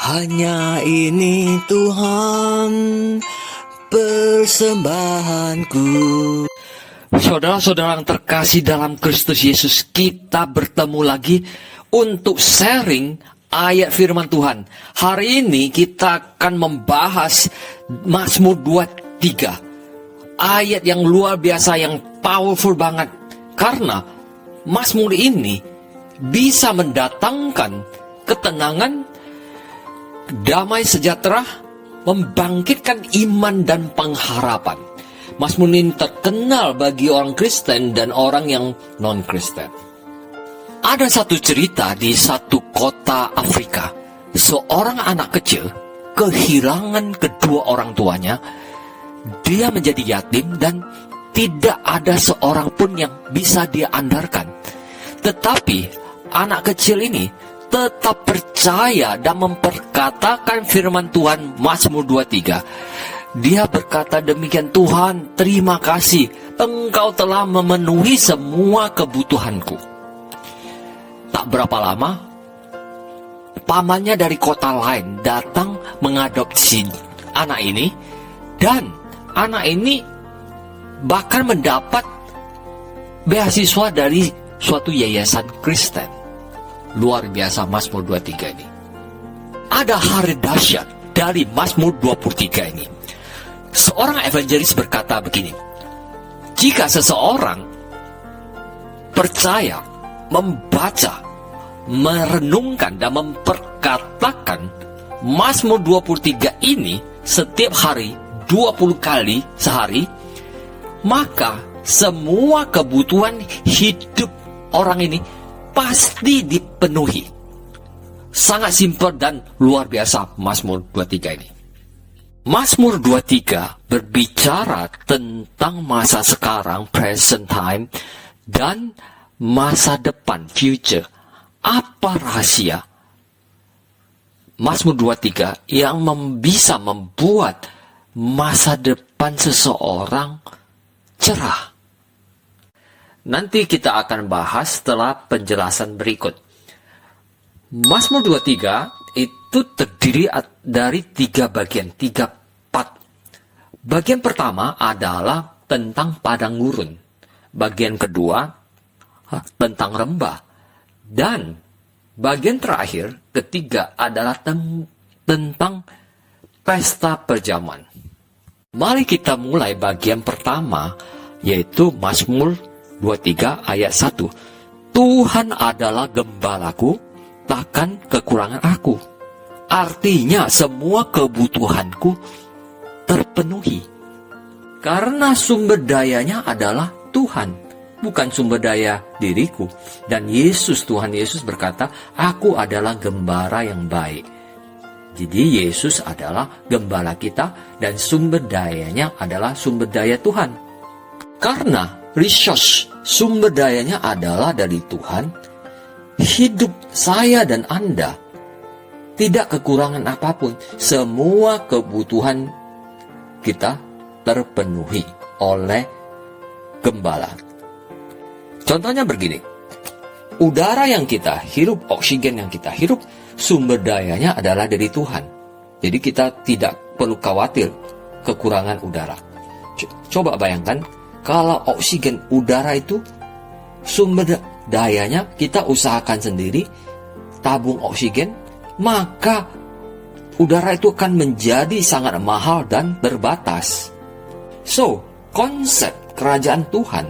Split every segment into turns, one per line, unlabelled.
Hanya ini Tuhan persembahanku. Saudara-saudara yang terkasih dalam Kristus Yesus, kita bertemu lagi untuk sharing ayat firman Tuhan. Hari ini kita akan membahas Mazmur 23. Ayat yang luar biasa, yang powerful banget. Karena Mazmur ini bisa mendatangkan ketenangan, damai sejahtera, membangkitkan iman dan pengharapan. Mazmur ini terkenal bagi orang Kristen dan orang yang non-Kristen. Ada satu cerita di satu kota Afrika. Seorang anak kecil kehilangan kedua orang tuanya. Dia menjadi yatim dan tidak ada seorang pun yang bisa dia andalkan. Tetapi anak kecil ini tetap percaya dan memperkatakan firman Tuhan. Mazmur 23. Dia berkata demikian, Tuhan, terima kasih, Engkau telah memenuhi semua kebutuhanku. Tak berapa lama, pamannya dari kota lain datang mengadopsi anak ini, dan anak ini bahkan mendapat beasiswa dari suatu yayasan Kristen. Luar biasa Mazmur 23 ini. Ada hari dahsyat dari Mazmur 23 ini. Seorang evangelis berkata begini, jika seseorang percaya, membaca, merenungkan dan memperkatakan Mazmur 23 ini setiap hari 20 kali sehari, maka semua kebutuhan hidup orang ini pasti dipenuhi. Sangat simpel dan luar biasa Mazmur 23 ini. Mazmur 23 berbicara tentang masa sekarang, present time, dan masa depan, future. Apa rahasia Mazmur 23 yang bisa membuat masa depan seseorang cerah? Nanti kita akan bahas setelah penjelasan berikut. Mazmur 23 itu terdiri dari 3 bagian, 3 part. Bagian pertama adalah tentang padang gurun. Bagian kedua tentang rembah. Dan bagian terakhir, ketiga, adalah tentang pesta perjamuan. Mari kita mulai bagian pertama, yaitu Mazmur 23 ayat 1. Tuhan adalah gembalaku, takkan kekurangan aku. Artinya semua kebutuhanku terpenuhi. Karena sumber dayanya adalah Tuhan, bukan sumber daya diriku. Dan Tuhan Yesus berkata, aku adalah gembala yang baik. Jadi Yesus adalah gembala kita dan sumber dayanya adalah sumber daya Tuhan. Karena resource, sumber dayanya adalah dari Tuhan, hidup saya dan Anda tidak kekurangan apapun. Semua kebutuhan kita terpenuhi oleh gembala. Contohnya begini, udara yang kita hirup, oksigen yang kita hirup, sumber dayanya adalah dari Tuhan. Jadi kita tidak perlu khawatir kekurangan udara. Coba bayangkan, kalau oksigen udara itu sumber dayanya kita usahakan sendiri, tabung oksigen, maka udara itu akan menjadi sangat mahal dan terbatas. So, konsep kerajaan Tuhan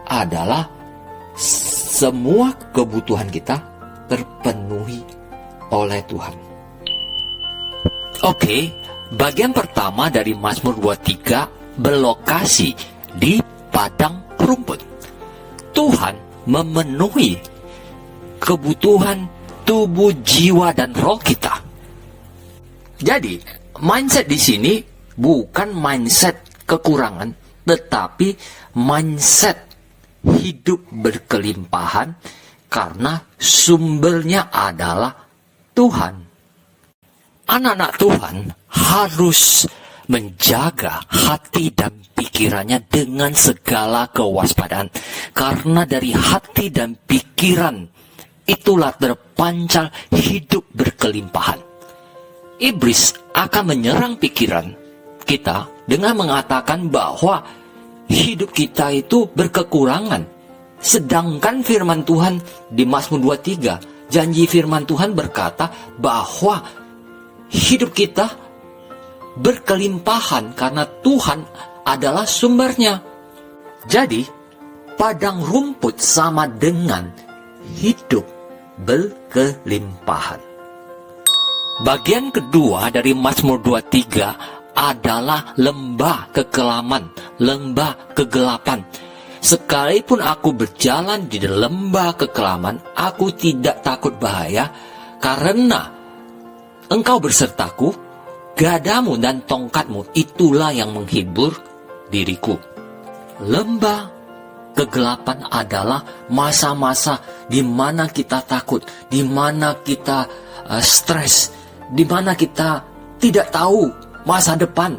adalah semua kebutuhan kita terpenuhi oleh Tuhan. Oke, bagian pertama dari Mazmur 23 berlokasi di padang rumput. Tuhan memenuhi kebutuhan tubuh, jiwa, dan roh kita. Jadi, mindset di sini bukan mindset kekurangan, tetapi mindset hidup berkelimpahan karena sumbernya adalah Tuhan. Anak-anak Tuhan harus menjaga hati dan pikirannya dengan segala kewaspadaan. Karena dari hati dan pikiran itulah terpancar hidup berkelimpahan. iblis akan menyerang pikiran kita dengan mengatakan bahwa hidup kita itu berkekurangan. Sedangkan firman Tuhan di Mazmur 23, janji firman Tuhan berkata bahwa hidup kita berkelimpahan karena Tuhan adalah sumbernya. Jadi, padang rumput sama dengan hidup berkelimpahan. Bagian kedua dari Mazmur 23 adalah lembah kekelaman, lembah kegelapan. Sekalipun aku berjalan di lembah kekelaman, aku tidak takut bahaya, karena Engkau bersertaku, gadamu dan tongkatmu itulah yang menghibur diriku. Lembah kegelapan adalah masa-masa di mana kita takut, di mana kita stres, di mana kita tidak tahu masa depan,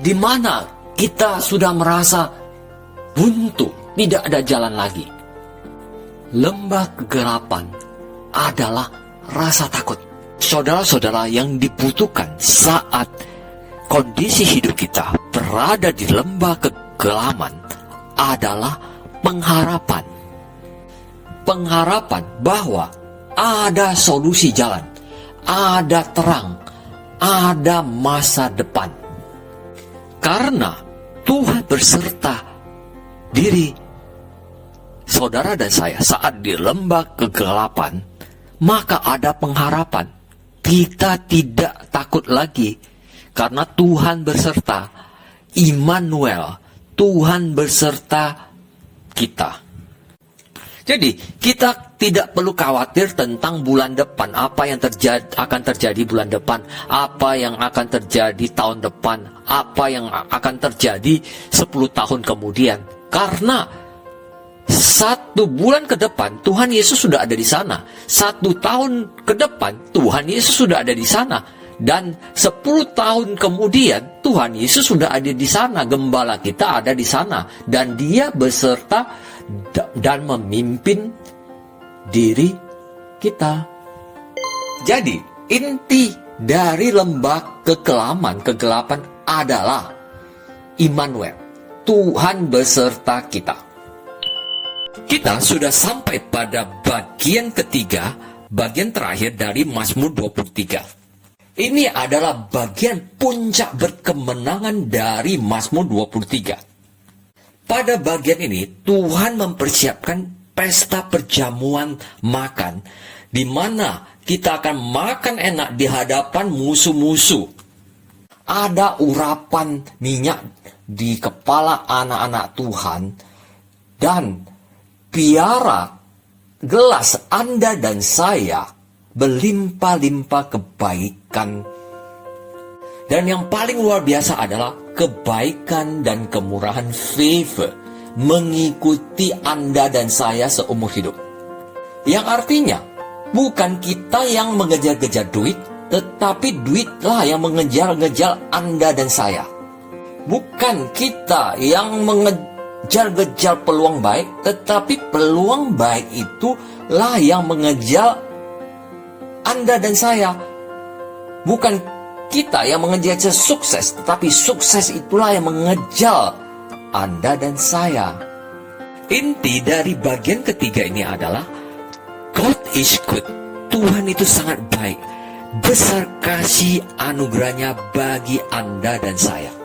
di mana kita sudah merasa buntu, tidak ada jalan lagi. Lembah kegelapan adalah rasa takut. Saudara-saudara, yang dibutuhkan saat kondisi hidup kita berada di lembah kegelapan adalah pengharapan. Pengharapan bahwa ada solusi jalan, ada terang, ada masa depan. Karena Tuhan berserta diri saudara dan saya saat di lembah kegelapan, maka ada pengharapan. Kita tidak takut lagi karena Tuhan berserta. Immanuel, Tuhan berserta kita. Jadi kita tidak perlu khawatir tentang bulan depan, apa yang akan terjadi bulan depan, apa yang akan terjadi tahun depan, apa yang akan terjadi 10 tahun kemudian. Karena 1 bulan ke depan Tuhan Yesus sudah ada di sana. 1 tahun ke depan Tuhan Yesus sudah ada di sana. Dan 10 tahun kemudian Tuhan Yesus sudah ada di sana. Gembala kita ada di sana. Dan Dia beserta dan memimpin diri kita. Jadi inti dari lembah kegelapan adalah Immanuel, Tuhan beserta kita. Kita sudah sampai pada bagian ketiga, bagian terakhir dari Mazmur 23. Ini adalah bagian puncak berkemenangan dari Mazmur 23. Pada bagian ini, Tuhan mempersiapkan pesta perjamuan makan, di mana kita akan makan enak di hadapan musuh-musuh. Ada urapan minyak di kepala anak-anak Tuhan, dan biara gelas Anda dan saya berlimpah-limpah kebaikan. Dan yang paling luar biasa adalah kebaikan dan kemurahan favor mengikuti Anda dan saya seumur hidup. Yang artinya, bukan kita yang mengejar-ngejar duit, tetapi duitlah yang mengejar-ngejar Anda dan saya. Bukan kita yang mengejar peluang baik, tetapi peluang baik itulah yang mengejar Anda dan saya. Bukan kita yang mengejar sukses, tetapi sukses itulah yang mengejar Anda dan saya. Inti dari bagian ketiga ini adalah God is good. Tuhan itu sangat baik. Besar kasih anugerahnya bagi Anda dan saya.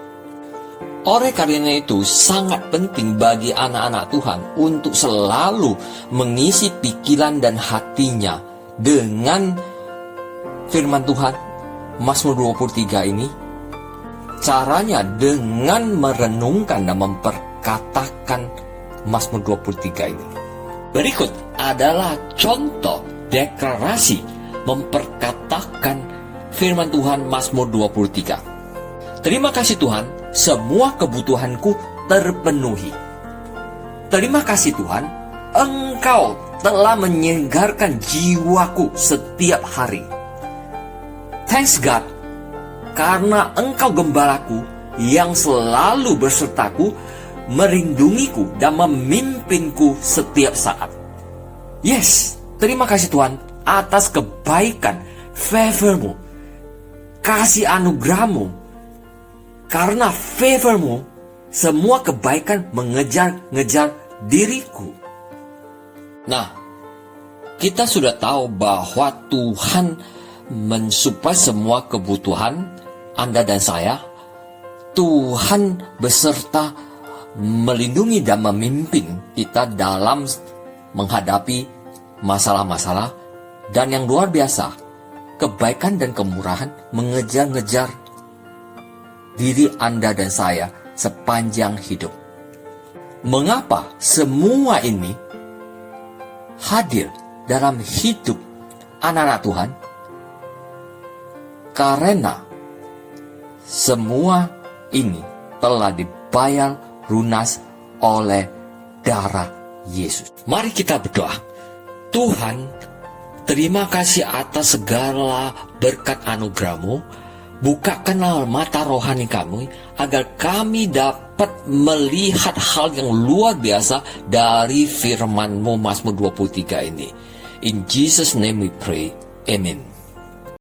Oleh karena itu, sangat penting bagi anak-anak Tuhan untuk selalu mengisi pikiran dan hatinya dengan firman Tuhan. Mazmur 23 ini, caranya dengan merenungkan dan memperkatakan Mazmur 23 ini. Berikut adalah contoh deklarasi memperkatakan firman Tuhan Mazmur 23. Terima kasih Tuhan, semua kebutuhanku terpenuhi. Terima kasih Tuhan, Engkau telah menyegarkan jiwaku setiap hari. Thanks God, karena Engkau gembalaku yang selalu bersertaku, melindungiku dan memimpinku setiap saat. Yes, terima kasih Tuhan atas kebaikan, favor-Mu kasih anugerahmu, karena favormu, semua kebaikan mengejar-ngejar diriku. Nah, kita sudah tahu bahwa Tuhan mensuplai semua kebutuhan Anda dan saya. Tuhan beserta melindungi dan memimpin kita dalam menghadapi masalah-masalah. Dan yang luar biasa, kebaikan dan kemurahan mengejar-ngejar diri Anda dan saya sepanjang hidup. Mengapa semua ini hadir dalam hidup anak-anak Tuhan? Karena semua ini telah dibayar lunas oleh darah Yesus. Mari kita berdoa. Tuhan, terima kasih atas segala berkat anugerah-Mu. Bukakanlah mata rohani kami, agar kami dapat melihat hal yang luar biasa dari firman-Mu Mazmur 23 ini. In Jesus' name we pray. Amen.